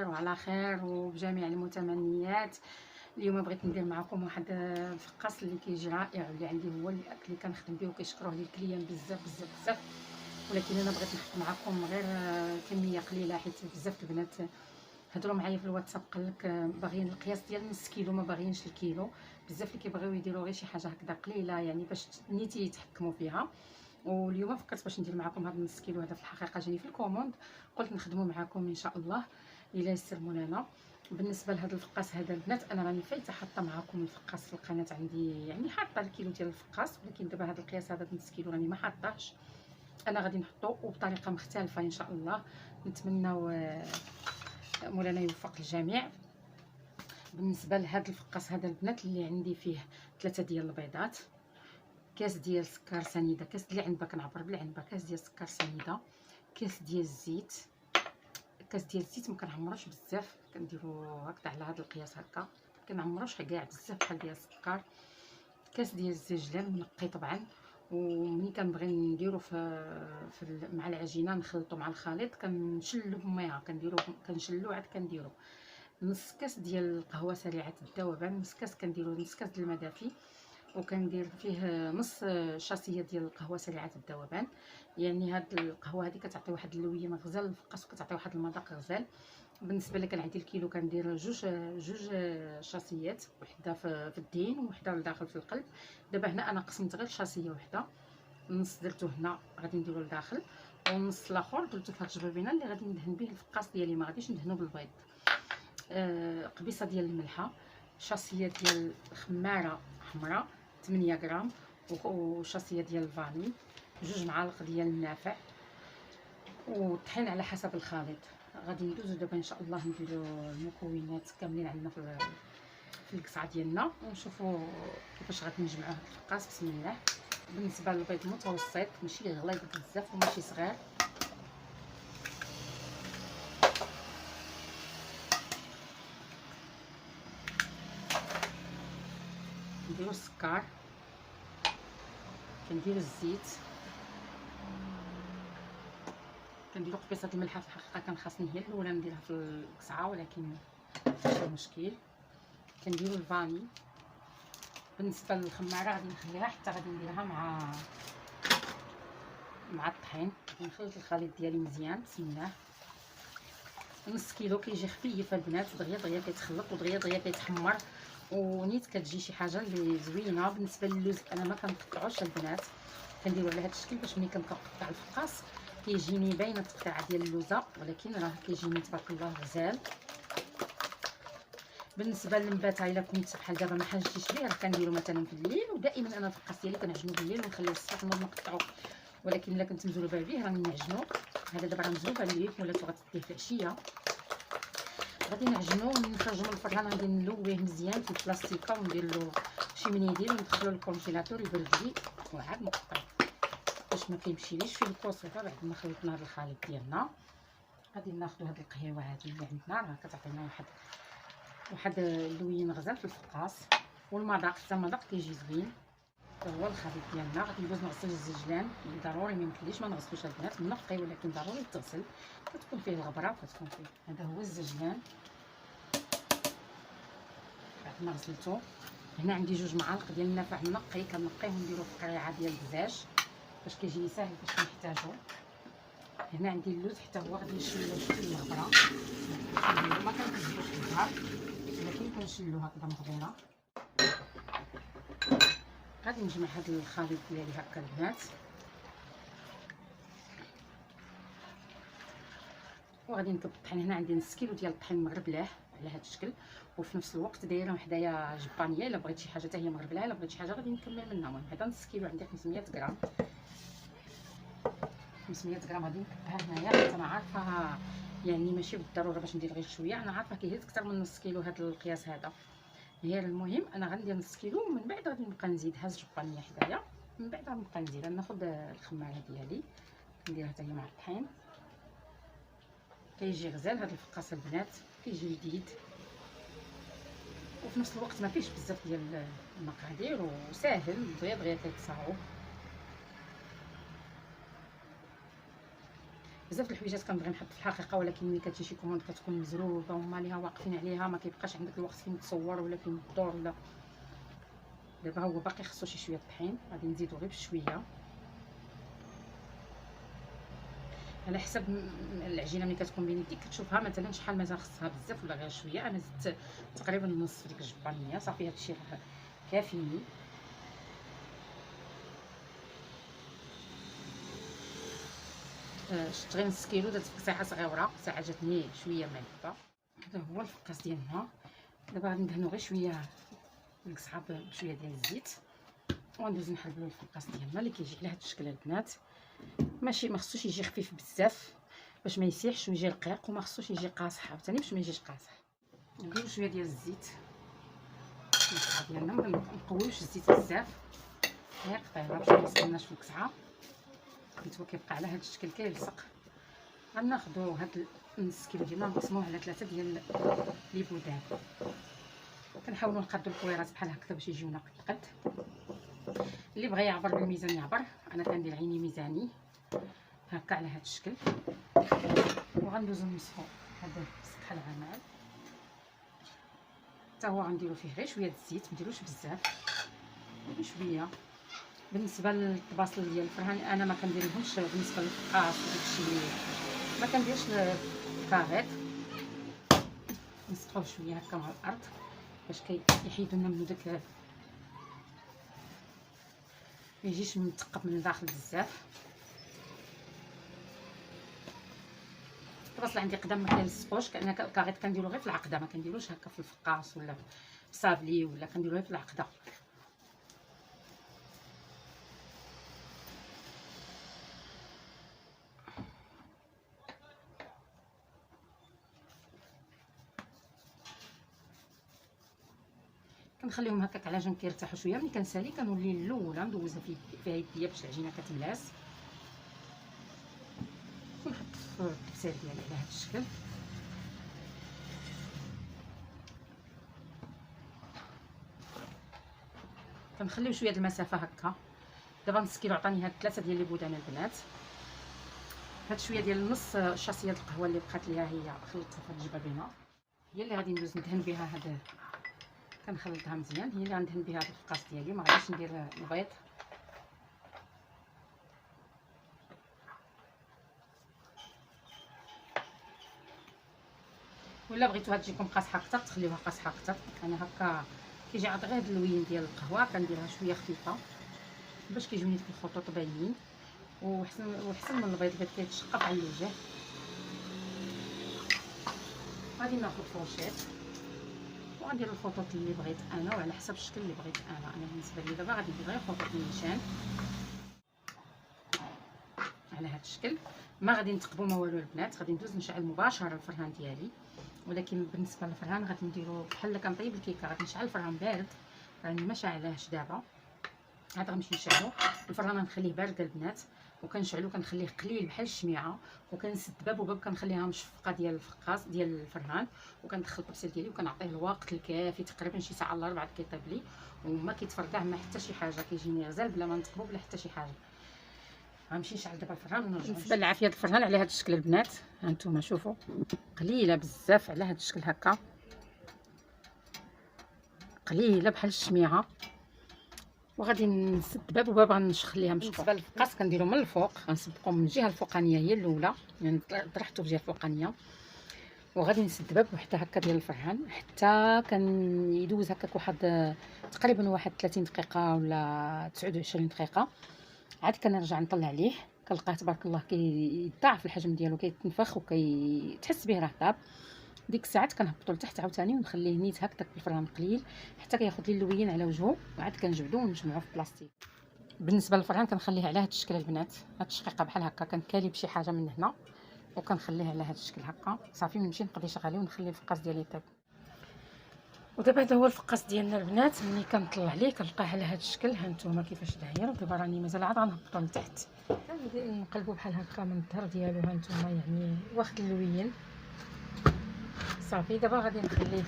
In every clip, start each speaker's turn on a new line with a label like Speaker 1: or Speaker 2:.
Speaker 1: وعلى خير وبجميع المتمنيات. اليوم بغيت ندير معكم واحد الفقاص اللي كيجي رائع، اللي عندي هو الاكل اللي كنخدم به وكيشكروه لي الكليان بزاف بزاف بزاف، ولكن انا بغيت نحط معكم غير كميه قليله، حيت بزاف البنات هضروا معايا في الواتساب قال لك باغيين القياس ديال نص كيلو، ما باغيينش الكيلو. بزاف اللي كيبغيو يديروا غير شي حاجه هكذا قليله، يعني باش نيتي يتحكموا فيها. واليوم فكرت باش ندير معكم هذا النص كيلو هذا، في الحقيقه جاني في الكوموند، قلت نخدموا معكم ان شاء الله الى يسر مولانا. بالنسبه لهذا الفقاس هذا البنات، انا راني فايته حاطه معكم الفقاس في القناه عندي، يعني حاطه الكيلو ديال الفقاس، ولكن دابا هذا القياس هذا نص كيلو راني ما حاطاهش، انا غادي نحطو وبطريقه مختلفه ان شاء الله. نتمنوا مولانا يوفق الجميع. بالنسبه لهذا الفقاس هذا البنات، اللي عندي فيه 3 ديال البيضات، كاس ديال سكر سنيده، كاس ديال العنبه كنعبر بالعنبه، كاس ديال سكر سنيده، كاس ديال الزيت. كاس ديال الزيت ما كنعمروش بزاف، كنديرو هكذا على هذا القياس هكا، كنعمروش كاع بزاف بحال ديال السكر. كاس ديال الزنجلان منقي طبعا، ومني كنبغي نديرو مع العجينه نخلطو مع الخليط، كنشلو بميها، كنشلو عاد كنديرو نص كاس ديال القهوه سريعه الذوبان، نص كاس كنديرو نص كاس ديال الماء دافي، وكندير فيه نص شاسيه ديال القهوه سريعه الذوبان. يعني هاد القهوه هذه كتعطي واحد اللوين غزال للفقاس، وكتعطي واحد المذاق غزال. بالنسبه لي كان عندي الكيلو كندير جوج شاسيات، وحده في الدين وحده لداخل في القلب. دابا هنا انا قسمت غير شاسيه وحده، النص درتو هنا غادي نديرو لداخل، والنص الاخر درتو في هاد الجبابينه اللي غادي ندهن به الفقاس ديالي، ما غاديش ندهنو بالبيض. قبيصه ديال الملحه، شاسيه ديال الخماره حمراء 8 غرام، وشاسيه ديال الفاني، 2 معالق ديال النافع، والطحين على حسب الخليط. غادي ندوزو دابا ان شاء الله نديرو المكونات كاملين عندنا في القصعه ديالنا، ونشوفوا كيفاش غادي نجمعوا هاد الفقاس. بسم الله. بالنسبه للبيض متوسط، ماشي غليظ بزاف وماشي صغير. نديرو السكر، كنديرو الزيت، كنديرو قبيصه الملحه. في الحقيقه كان خاصني هي الاولى نديرها في القصعه، ولكن ماشي مشكل. كنديرو الفاني. بالنسبه للخماره غادي نخليها حتى غادي نديرها مع الطحين. نخلط الخليط ديالي مزيان. بسم الله. نص كيلو كيجي خفيف البنات، دغيا دغيا كيتخلط ودغيا دغيا كيتحمر، ونيت كتجي شي حاجه اللي زوينه. بالنسبه للوز انا ما كنقطعوش البنات، كنديرو على هذا الشكل باش ملي كنقطع الفقاس كيجيني باينه التقطيعه ديال اللوزه، ولكن راه كيجيني تبارك الله غزال. بالنسبه للنباتة الا كنت بحال دابا ما حاجتيش ليه، راه كنديرو مثلا في الليل، ودائما انا الفقاس ديالي كنعجنو بالليل ونخليه الصباح نوض نقطعو، ولكن الا كنت مزروبه به راني نعجنو. هذا دابا راه مزروبه ليه ولات غتديه في العشيه، غادي نعجنو ونخرجو من الفران. غادي نلويه مزيان في البلاستيكه وندير له شي منيديل وندخلو للكونجيلاتور يبرد لي، وعاد نقطعو باش ما كيمشيليش في الكوسيطه. بعد ما خلطنا هذا الخليط ديالنا غادي ناخذ هذه القهيوه هذه اللي عندنا، راه كتعطينا واحد اللوين غزال في الفقاس، والمذاق حتى المذاق كيجي زوين. هذا هو الخليط ديالنا. غادي ندوز نغسل الزنجلان اللي ضروري ما يمكنليش ما نغسلوش البنات، منقي ولكن ضروري تغسل، كتكون فيه الغبره وكتكون فيه. هذا هو الزنجلان بعد ما غسلته. هنا عندي 2 معالق ديال النافع منقي، كنقيه ونديرو في قريعه ديال الدجاج باش كيجيني ساهل باش كنحتاجو. هنا عندي اللوز حتى هو غادي نشلو شويه الغبره، ما كنكزروش الزهر ولكن كنشلو هكذا مغبوره. غادي نجمع هذا الخليط ديالي هكا البنات، وغادي نكب الطحين. هنا عندي نص كيلو ديال الطحين مغربلاه على هذا الشكل، وفي نفس الوقت دايره حدايا جبانيه. الا بغيت شي حاجه حتى هي مغربلاه، الا بغيت شي حاجه غادي نكمل منها. المهم هذا نص كيلو عندي 500 غرام، 500 غرام غادي نكبها هنايا، حيت انا عارفه يعني ماشي بالضروره باش ندير غير شويه، انا عارفه كيهز اكثر من نص كيلو هذا القياس هذا. غير المهم انا غندير نص كيلو، ومن بعد غادي نبقى نزيد هاز جبانيه حدايا، من بعد غنبقى نزيد. ناخذ الخماره ديالي نديرها حتى هي مع الطحين، كيجي غزال هذا الفقاس البنات، كيجي لذيذ وفي نفس الوقت ما فيش بزاف ديال المقادير وساهل، دغيا دغيا كيتصاوب. بزاف الحويجات كنبغي نحط في الحقيقه، ولكن ملي كتجي شي كوموند كتكون مزروبه وهما ليها واقفين عليها، ما كيبقاش عندك الوقت فين تصور ولا فين تدور ولا. دابا هو باقي خصو شي شويه طحين، غادي نزيدو غير بشويه على حسب العجينه. ملي كتكون بين يديك كتشوفها مثلا شحال مازال خصها بزاف ولا غير شويه. انا زدت تقريبا نص ديك الجبانيه، صافي هادشي راه كافيني. شفت غير نص كيلو، درت في ساعه صغيره، ساعه جاتني شويه معلبه. هذا هو الفقاس ديالنا. دابا غادي ندهنو غير شويه القصعه بشويه ديال الزيت، وغندوز نحلبلو الفقاس ديالنا اللي كيجي على هاد الشكل البنات. ماشي ما خصوش يجي خفيف بزاف باش ما يسيحش ويجي رقيق، وما خصوش يجي قاصح عاوتاني باش ما يجيش قاصح. نديرو شويه ديال الزيت في القصعه ديالنا، ما نقولوش الزيت بزاف، غير قطيره باش ما يسخناش في القصعه. حيت هو كيبقى على هاد الشكل كيلصق. غناخدو هاد نص كيلو ديالنا نقسموه على 3 ديال لي بودان. كنحاولوا نقادو الكويرات بحال هكا باش يجيونا قد. اللي بغى يعبر بالميزان يعبر، انا كندير عيني ميزاني هكا على هاد الشكل. وغندوزو نصفو هذا السطح العمال، حتى هو غنديرو فيه غير شويه الزيت، مديروش بزاف، شويه. بالنسبه للطباصل ديال الفرهان انا ما كنديرلهمش بالنسبه للفقاس وداكشي، ما كنديرش الكاغيط، نسطحوه شويه هكا مع الارض باش كيحيدو لنا منو داك، ما يجيش متقب من الداخل بزاف. الطباصل عندي قدام ما كيلصقوش، كأن الكاغيط كنديرو غير في العقده، ما كنديروش هكا في الفقاس ولا في الصافلي، ولا كنديرو غير في العقده. كنخليهم هكاك على جنب كيرتاحوا شويه. ملي كنسالي كنولي الاولى ندوزها فيها يديا باش العجينه كتملاس، ونحط في الكبسات ديالي على هذا الشكل. كنخليو شويه المسافه هكا. دابا نص كيلو عطاني هاد 3 ديال لي بودان البنات. هاد شويه ديال نص شاصيه القهوه اللي بقات ليها هي خلطتها في الجبابينه، هي اللي غادي ندوز ندهن بها هاد، كنخلطها مزيان، هي اللي غندهن بها هاد الفقاس ديالي. ما غاديش ندير البيض. ولا بغيتوها تجيكم قاصحه اكثر تخليوها قاصحه اكثر. انا هكا كيجي عاد غير اللوين ديال القهوه كنديرها شويه خفيفه باش كيجوني ديك الخطوط باينين، وحسن من البيض. البيض كيتشقق على الوجه. غادي ناخذ فورشيط وغندير الخطوط اللي بغيت انا، وعلى حسب الشكل اللي بغيت انا. بالنسبه لي دابا غادي ندير غير خطوط النيشان على هذا الشكل. ما غادي نتقبو ما والو البنات، غادي ندوز نشعل مباشره الفران ديالي. ولكن بالنسبه للفران غادي نديرو بحال كنطيب الكيكه، غادي نشعل الفران بارد، راني ما شاعلاهش دابا. عاد غنمشي نشعلو الفران، غنخليه بارد البنات، وكنشعلو كنخليه قليل بحال الشميعه، وكنسد باب وباب كنخليها مشفقه ديال الفقاس ديال الفران، وكندخل الطبسيل ديالي وكنعطيه الوقت الكافي، تقريبا شي ساعه الا ربع كيطيب لي، وما كيتفرقع ما حتى شي حاجه، كيجيني غزال بلا ما نتقبو بلا حتى شي حاجه. غنمشي نشعل دابا الفران ونرجع. بالنسبه للعافيه ديال الفران على هذا الشكل البنات، ها نتوما شوفوا قليله بزاف على هذا الشكل هكا، قليله بحال الشميعه. وغادي نسد باب وباب غنخليها مشقوق. بالنسبه للفقاس كنديرو من الفوق، غنسبقو من الجهه الفوقانيه هي الاولى، يعني طرحتو في الجهه الفوقانيه، وغادي نسد باب وحتى هكا ديال الفران حتى كنيدوز هكاك واحد تقريبا 30 دقيقه ولا 29 دقيقه. عاد كنرجع نطلع عليه، كنلقاه تبارك الله كيضاعف الحجم ديالو، كيتنفخ وكيتحس به راه طاب. ديك الساعات كنهبطو لتحت عاوتاني ونخليه نيت هكذاك بالفران قليل حتى كياخذ لي اللوين على وجهه، وعاد كنجبدو ونجمعوه في بلاستيك. بالنسبه للفران كنخليه على هذا الشكل البنات، هاد الشقيقه بحال هكا كنكالي بشي حاجه من هنا وكنخليه على هذا الشكل هكا. صافي نمشي نقضي شغالي ونخلي الفقاس ديالي يطيب. ودابا هذا هو الفقاس ديالنا البنات، ملي كنطلع عليه كنلقاه على هذا الشكل. ها نتوما كيفاش داير. ودابا راني مازال عاد غنهبطو لتحت، نقلبو بحال هكا من الظهر ديالو. ها نتوما يعني واخد اللوين. صافي دابا غادي نخليه،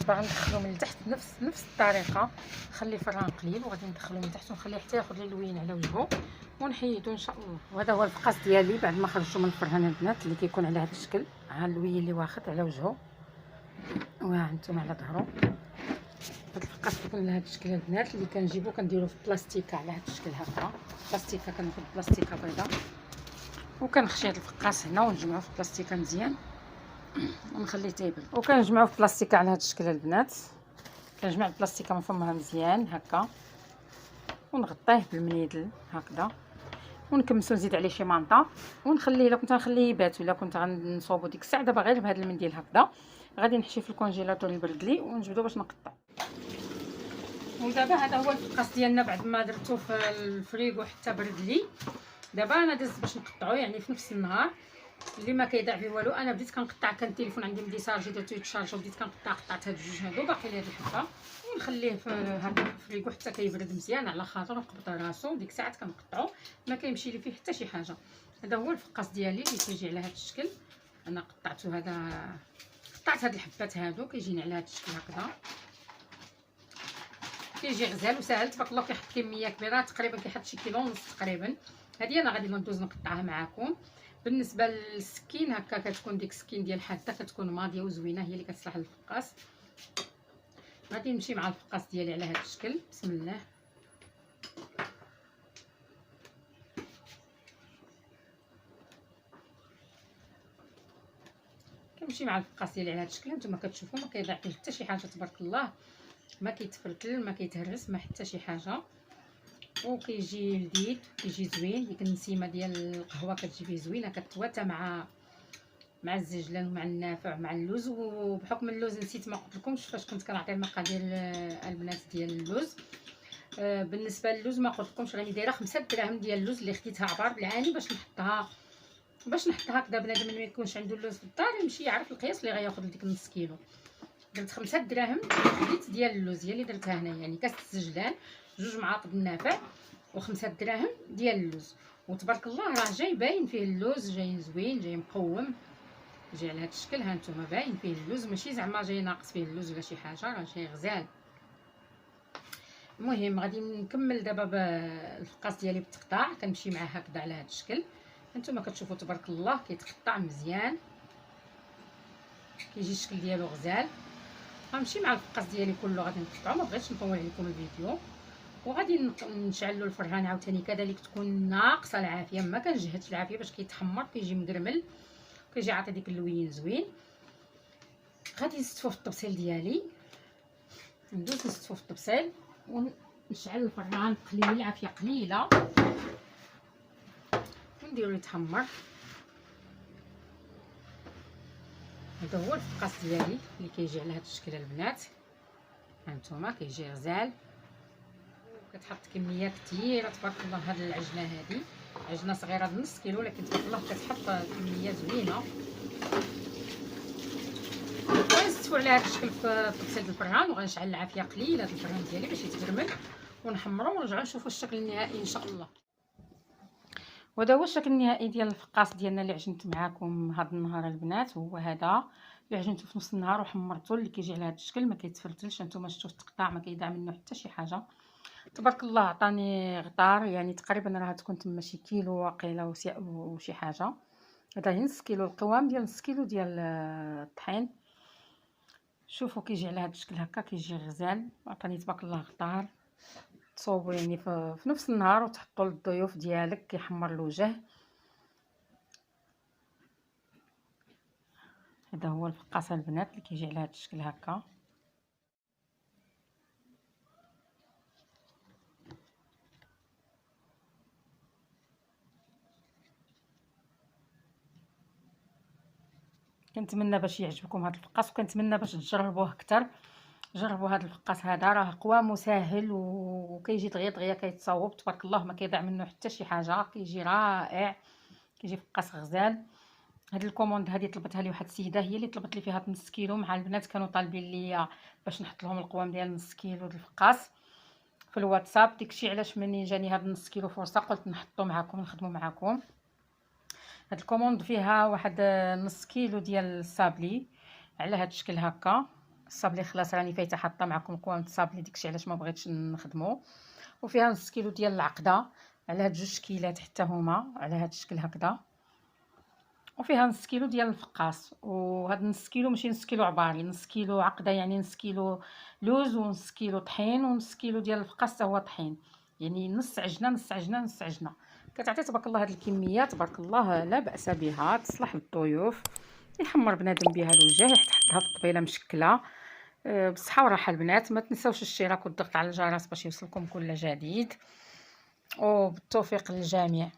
Speaker 1: باغا ندخلو من التحت نفس الطريقه، نخلي الفران قليل وغادي ندخلو من تحت ونخليه حتى ياخذ لي اللوين على وجهه، ونحيدو ان شاء الله. وهذا هو الفقاس ديالي بعد ما خرجته من الفران البنات، اللي كيكون على هذا الشكل. ها اللوي اللي واخد على وجهه، وها انتم على ظهره. هاد الفقاس كيكون على هذا الشكل البنات، اللي كنجيبو كنديرو في بلاستيكه على هذا الشكل هكا. بلاستيكه كناخد بلاستيكه بيضاء وكنخشي هاد الفقاس هنا ونجمعو في بلاستيكه مزيان ونخليه تيبل. وكنجمعو في بلاستيكه على هذا الشكل البنات. كنجمع البلاستيكه من فمها مزيان هكا ونغطيه بالمنيدل هكذا، ونكمسو نزيد عليه شي مانطا ونخليه. الا كنت غنخليه يبات ولا كنت غنصوبو ديك الساعه، دابا غير بهذا المنديل هكذا غادي نحشيه في الكونجيلاتور يبرد لي ونجبدو باش نقطع. ودابا هذا هو الفقاس ديالنا بعد ما درتو في الفريغو حتى برد لي. دابا انا دزت باش نقطعو يعني في نفس النهار اللي ما كيضيع فيه والو. انا بديت كنقطع، كان التليفون عندي مديسارجي درتو يتشارجا وبديت كنقطع. قطعت هاد الجوج هادو، باقي لي هاد الحبه ونخليه في هكا في الفريغو حتى كيبرد مزيان على خاطر وقبض راسو. ديك الساعات كنقطعو ما كيمشي لي فيه حتى شي حاجه. هذا هو الفقاس ديالي اللي كيجي على هذا الشكل. انا قطعته هذا، قطعت هاد الحبات هادو كيجيني على هذا الشكل هكذا. كيجي غزال وساهل تبارك الله. كيحط كميه كبيره تقريبا، كيحط شي كيلو ونص تقريبا. هذه انا غادي ندوز نقطعها معكم. بالنسبه للسكين هكا كتكون ديك السكين ديال حاده كتكون ماضيه وزوينه، هي اللي كتصلح للفقاس. غادي نمشي مع الفقاس ديالي على هذا الشكل. بسم الله. كنمشي مع الفقاس ديالي على هذا الشكل. نتوما كتشوفوا ما كيضيع فيه حتى شي حاجه تبارك الله، ما كيتفرتل ما كيتهرس ما حتى شي حاجه، وكيجي لذيذ كيجي زوين. ديك النسيمه ديال القهوه كتجي فيه زوينه، كتواتى مع الزجلان ومع النافع ومع اللوز. وبحكم اللوز نسيت ما قلت لكمش فاش كنت كنعطي المقادير البنات ديال اللوز. بالنسبه للوز ما قلت لكمش، راني دايره 5 دراهم ديال اللوز اللي خديتها عبار بالعاني باش نحطها هكذا. بنادم ما يكونش عنده اللوز في الدار يمشي يعرف القياس اللي غياخذ ديك نص كيلو. درت 5 دراهم خديت ديال اللوز، هي اللي درتها هنا، يعني كاس الزجلان، 2 معالق النافع، و5 دراهم ديال اللوز. وتبارك الله راه جاي باين فيه اللوز، جاي زوين جاي مقوم، جاي على هذا الشكل. ها نتوما باين فيه اللوز، ماشي زعما جاي ناقص فيه اللوز ولا شي حاجه، راه جاي غزال. المهم غادي نكمل دابا بالفقاس ديالي بالتقطاع. كنمشي معاه هكذا على هذا الشكل. هانتوما كتشوفوا تبارك الله كيتقطع مزيان، كيجي الشكل ديالو غزال. غنمشي مع الفقاس ديالي كله غادي نقطعو. ما بغيتش نطول عليكم الفيديو، وغادي نشعلوا الفران عاوتاني كذلك تكون ناقصه العافيه. ما كنجهدش العافيه باش كيتحمر كيجي مقرمل، كيجي عاطي ديك اللوين زوين. غادي نستفو في الطبسيل ديالي، ندوز نستفو في الطبسيل ونشعل الفران قليل، عافيه قليله، ونديرو يتحمر. هذا هو الفقاس ديالي اللي كيجي على هذا الشكل البنات. هانتوما كيجي غزال، كتحط كميه كثيره تبارك الله. هاد العجنه هذه عجنه صغيره بنص كيلو، لكن تبارك الله كتحط كميه زوينه. غنستفوا على هذا الشكل في الطبسيل الفران، وغنشعل العافيه قليله هذا الفران ديالي باش يتكرمل، ونحمرو ونرجعو نشوفوا الشكل النهائي ان شاء الله. وهذا هو الشكل النهائي ديال الفقاس ديالنا اللي عجنت معكم هذا النهار البنات. هو هذا اللي عجنته في نص النهار وحمرته، اللي كيجي على هذا الشكل ما كيتفرتلش. نتوما شفتوا التقطاع ما كيضيع منه حتى شي حاجه. تبارك الله عطاني غطار، يعني تقريبا راه تكون تما شي كيلو واقيلا وشي حاجه. هذا هي نص كيلو، القوام ديال نص كيلو ديال الطحين. شوفوا كيجي على هذا الشكل هكا، كيجي غزال. عطاني تبارك الله غطار تصوبوا يعني في نفس النهار وتحطوا للضيوف ديالك كيحمر الوجه. هذا هو الفقاس البنات اللي كيجي على هذا الشكل هكا. كنتمنى باش يعجبكم هذا الفقاس، وكنتمنى باش تجربوه اكثر. جربوا هذا الفقاس هذا، راه قوامه ساهل وكيجي دغيا دغيا كيتصاوب تبارك الله، ما كيضيع منه حتى شي حاجه، كيجي رائع، كيجي فقاس غزال. هاد الكوموند هذه طلبتها لي واحد السيده، هي اللي طلبت لي فيها نص كيلو، مع البنات كانوا طالبين لي باش نحط لهم القوام ديال نص كيلو د الفقاس في الواتساب. داكشي علاش مني جاني هاد نص كيلو فرصه قلت نحطو معكم نخدمو معكم. هاد الكوموند فيها واحد نص كيلو ديال الصابلي على هاد الشكل هكا. الصابلي خلاص راني فايته حاطه معكم القوام الصابلي، داكشي علاش ما بغيتش نخدمو. وفيها نص كيلو ديال العقده، على هاد 2 كيلات حتى هما على هاد الشكل هكذا. وفيها نص كيلو ديال الفقاص، وهاد نص كيلو ماشي نص كيلو عباري، نص كيلو عقده، يعني نص كيلو لوز ونص كيلو طحين ونص كيلو ديال الفقاص حتى هو طحين، يعني نص عجنه نص عجنه نص عجنه. كتعطي تبارك الله هاد الكميه تبارك الله لا باس بها، تصلح للضيوف، يحمر بنادم بها الوجه، يحطها في الطبيله مشكله. بالصحه والراحه البنات، ما تنساوش الاشتراك والضغط على الجرس باش يوصلكم كل جديد، وبالتوفيق للجميع.